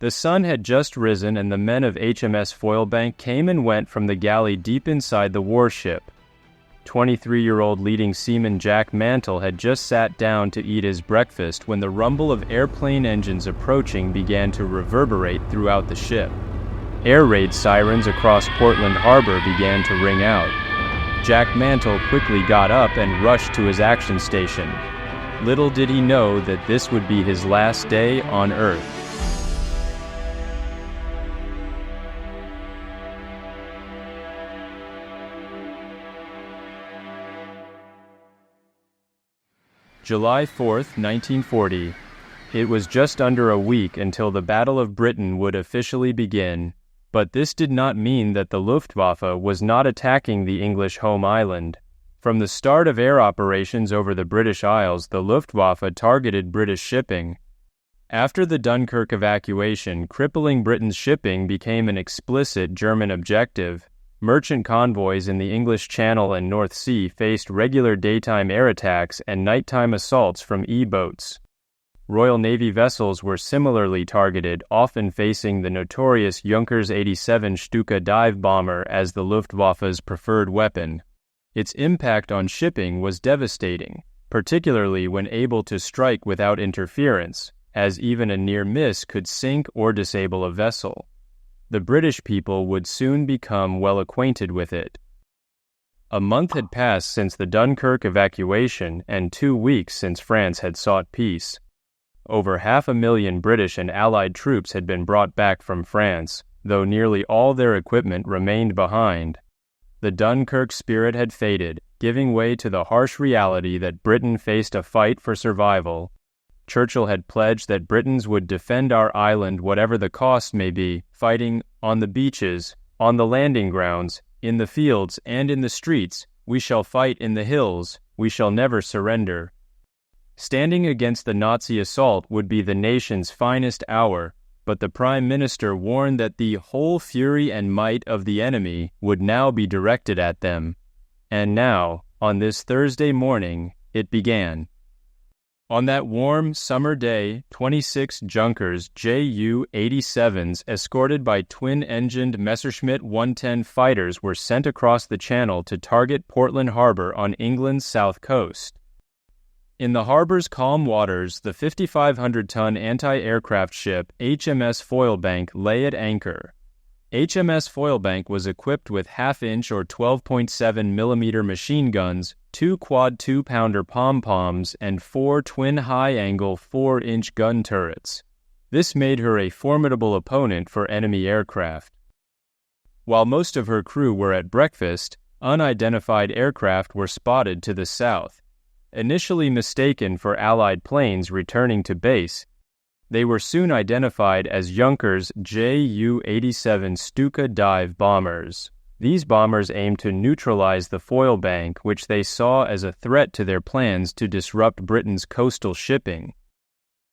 The sun had just risen and the men of HMS Foylebank came and went from the galley deep inside the warship. 23-year-old leading seaman Jack Mantle had just sat down to eat his breakfast when the rumble of airplane engines approaching began to reverberate throughout the ship. Air raid sirens across Portland Harbor began to ring out. Jack Mantle quickly got up and rushed to his action station. Little did he know that this would be his last day on Earth. July 4th, 1940. It was just under a week until the Battle of Britain would officially begin, but this did not mean that the Luftwaffe was not attacking the English home island. From the start of air operations over the British Isles, the Luftwaffe targeted British shipping. After the Dunkirk evacuation, crippling Britain's shipping became an explicit German objective. Merchant convoys in the English Channel and North Sea faced regular daytime air attacks and nighttime assaults from E-boats. Royal Navy vessels were similarly targeted, often facing the notorious Junkers 87 Stuka dive bomber as the Luftwaffe's preferred weapon. Its impact on shipping was devastating, particularly when able to strike without interference, as even a near miss could sink or disable a vessel. The British people would soon become well acquainted with it. A month had passed since the Dunkirk evacuation and 2 weeks since France had sought peace. Over 500,000 British and Allied troops had been brought back from France, though nearly all their equipment remained behind. The Dunkirk spirit had faded, giving way to the harsh reality that Britain faced a fight for survival. Churchill had pledged that Britons would defend our island whatever the cost may be, fighting on the beaches, on the landing grounds, in the fields, and in the streets. We shall fight in the hills. We shall never surrender. Standing against the Nazi assault would be the nation's finest hour, but the Prime Minister warned that the whole fury and might of the enemy would now be directed at them. And now, on this Thursday morning, it began. On that warm summer day, 26 Junkers Ju-87s escorted by twin-engined Messerschmitt 110 fighters were sent across the Channel to target Portland Harbor on England's south coast. In the harbor's calm waters, the 5,500-ton anti-aircraft ship HMS Foylebank lay at anchor. HMS Foylebank was equipped with half-inch or 12.7mm machine guns, 2 quad 2-pounder pom-poms, and 4 twin high-angle 4-inch gun turrets. This made her a formidable opponent for enemy aircraft. While most of her crew were at breakfast, unidentified aircraft were spotted to the south. Initially mistaken for Allied planes returning to base, they were soon identified as Junkers Ju-87 Stuka dive bombers. These bombers aimed to neutralize the Foylebank, which they saw as a threat to their plans to disrupt Britain's coastal shipping.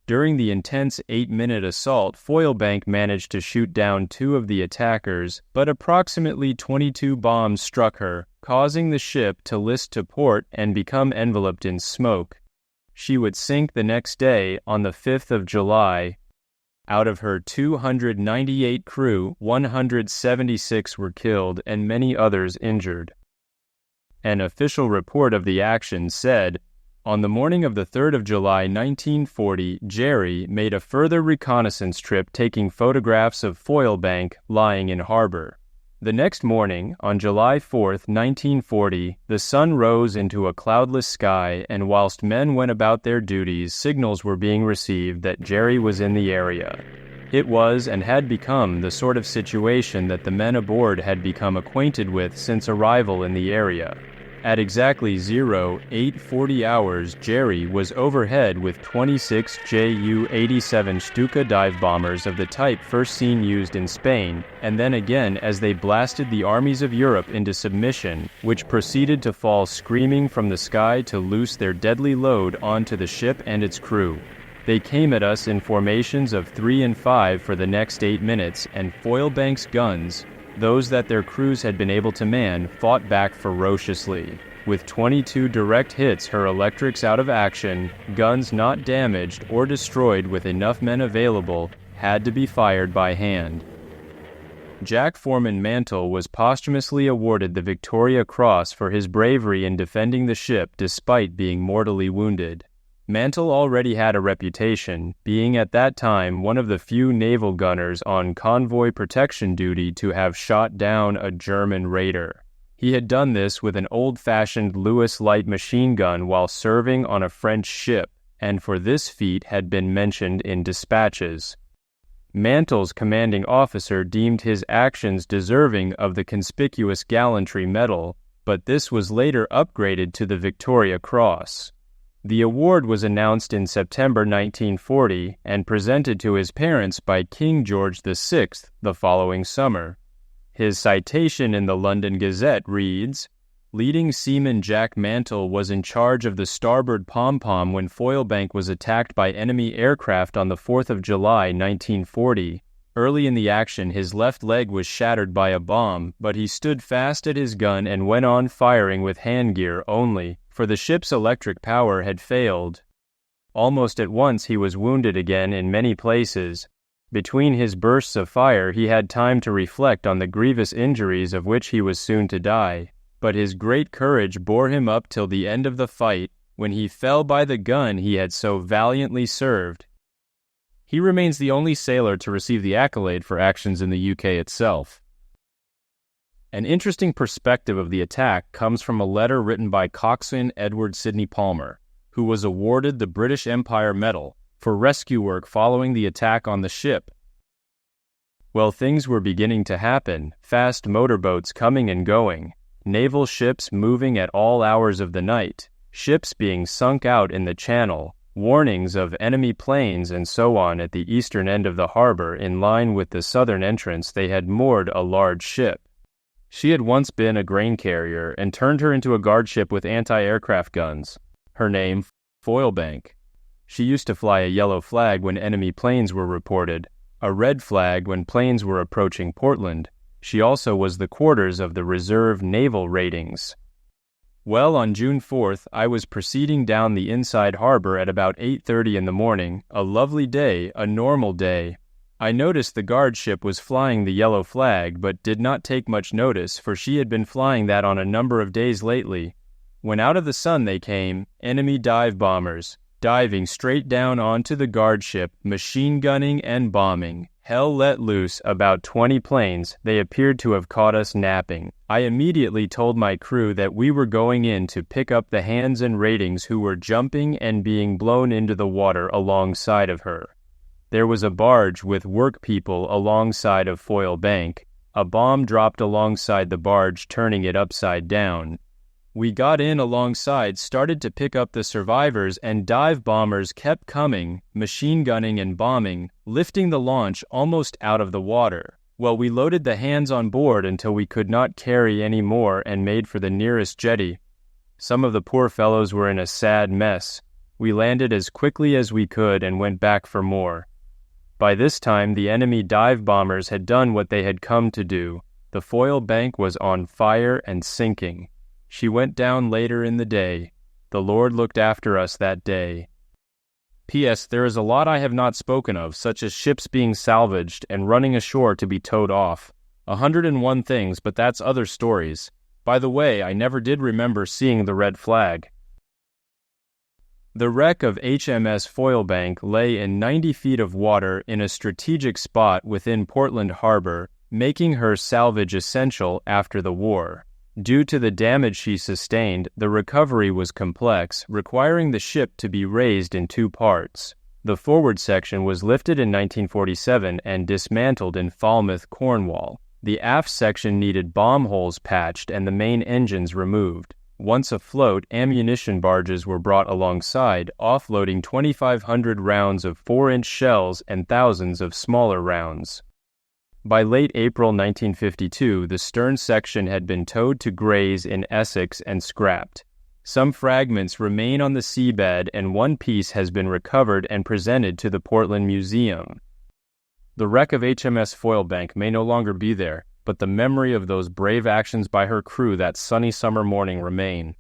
During the intense 8-minute assault, Foylebank managed to shoot down 2 of the attackers, but approximately 22 bombs struck her, causing the ship to list to port and become enveloped in smoke. She would sink the next day, on the 5th of July. Out of her 298 crew, 176 were killed and many others injured. An official report of the action said, on the morning of the 3rd of July 1940, Jerry made a further reconnaissance trip taking photographs of Foylebank lying in harbor. The next morning, on July 4th, 1940, the sun rose into a cloudless sky, and whilst men went about their duties, signals were being received that Jerry was in the area. It was and had become the sort of situation that the men aboard had become acquainted with since arrival in the area. At exactly 0840 hours, Jerry was overhead with 26 Ju-87 Stuka dive bombers of the type first seen used in Spain, and then again as they blasted the armies of Europe into submission, which proceeded to fall screaming from the sky to loose their deadly load onto the ship and its crew. They came at us in formations of 3 and 5 for the next 8 minutes, and Foylebank's guns, those that their crews had been able to man, fought back ferociously. With 22 direct hits, her electrics out of action, guns not damaged or destroyed with enough men available, had to be fired by hand. Jack Foreman Mantle was posthumously awarded the Victoria Cross for his bravery in defending the ship despite being mortally wounded. Mantle already had a reputation, being at that time one of the few naval gunners on convoy protection duty to have shot down a German raider. He had done this with an old-fashioned Lewis light machine gun while serving on a French ship, and for this feat had been mentioned in dispatches. Mantle's commanding officer deemed his actions deserving of the Conspicuous Gallantry Medal, but this was later upgraded to the Victoria Cross. The award was announced in September 1940 and presented to his parents by King George VI the following summer. His citation in the London Gazette reads, "Leading seaman Jack Mantle was in charge of the starboard pom-pom when Foylebank was attacked by enemy aircraft on the 4th of July, 1940. Early in the action, his left leg was shattered by a bomb, but he stood fast at his gun and went on firing with handgear only, for the ship's electric power had failed. Almost at once he was wounded again in many places. Between his bursts of fire he had time to reflect on the grievous injuries of which he was soon to die. But his great courage bore him up till the end of the fight, when he fell by the gun he had so valiantly served." He remains the only sailor to receive the accolade for actions in the UK itself. An interesting perspective of the attack comes from a letter written by coxswain Edward Sidney Palmer, who was awarded the British Empire Medal for rescue work following the attack on the ship. Well, things were beginning to happen, fast motorboats coming and going, naval ships moving at all hours of the night, ships being sunk out in the channel, warnings of enemy planes and so on. At the eastern end of the harbor, in line with the southern entrance, they had moored a large ship. She had once been a grain carrier and turned her into a guard ship with anti-aircraft guns. Her name, Foylebank. She used to fly a yellow flag when enemy planes were reported, a red flag when planes were approaching Portland. She also was the quarters of the reserve naval ratings. Well, on June 4th, I was proceeding down the inside harbor at about 8:30 in the morning, a lovely day, a normal day. I noticed the guard ship was flying the yellow flag, but did not take much notice, for she had been flying that on a number of days lately. When out of the sun they came, enemy dive bombers, diving straight down onto the guard ship, machine gunning and bombing. Hell let loose, about 20 planes. They appeared to have caught us napping. I immediately told my crew that we were going in to pick up the hands and ratings who were jumping and being blown into the water alongside of her. There was a barge with work people alongside of Foylebank. A bomb dropped alongside the barge, turning it upside down. We got in alongside, started to pick up the survivors, and dive bombers kept coming, machine gunning and bombing, lifting the launch almost out of the water. Well, we loaded the hands on board until we could not carry any more and made for the nearest jetty. Some of the poor fellows were in a sad mess. We landed as quickly as we could and went back for more. By this time, the enemy dive bombers had done what they had come to do. The Foylebank was on fire and sinking. She went down later in the day. The Lord looked after us that day. P.S. There is a lot I have not spoken of, such as ships being salvaged and running ashore to be towed off. 101 things, but that's other stories. By the way, I never did remember seeing the red flag. The wreck of HMS Foylebank lay in 90 feet of water in a strategic spot within Portland Harbor, making her salvage essential after the war. Due to the damage she sustained, the recovery was complex, requiring the ship to be raised in two parts. The forward section was lifted in 1947 and dismantled in Falmouth, Cornwall. The aft section needed bomb holes patched and the main engines removed. Once afloat, ammunition barges were brought alongside, offloading 2,500 rounds of 4-inch shells and thousands of smaller rounds. By late April 1952, the stern section had been towed to Grays in Essex and scrapped. Some fragments remain on the seabed, and one piece has been recovered and presented to the Portland Museum. The wreck of HMS Foylebank may no longer be there, but the memory of those brave actions by her crew that sunny summer morning remain.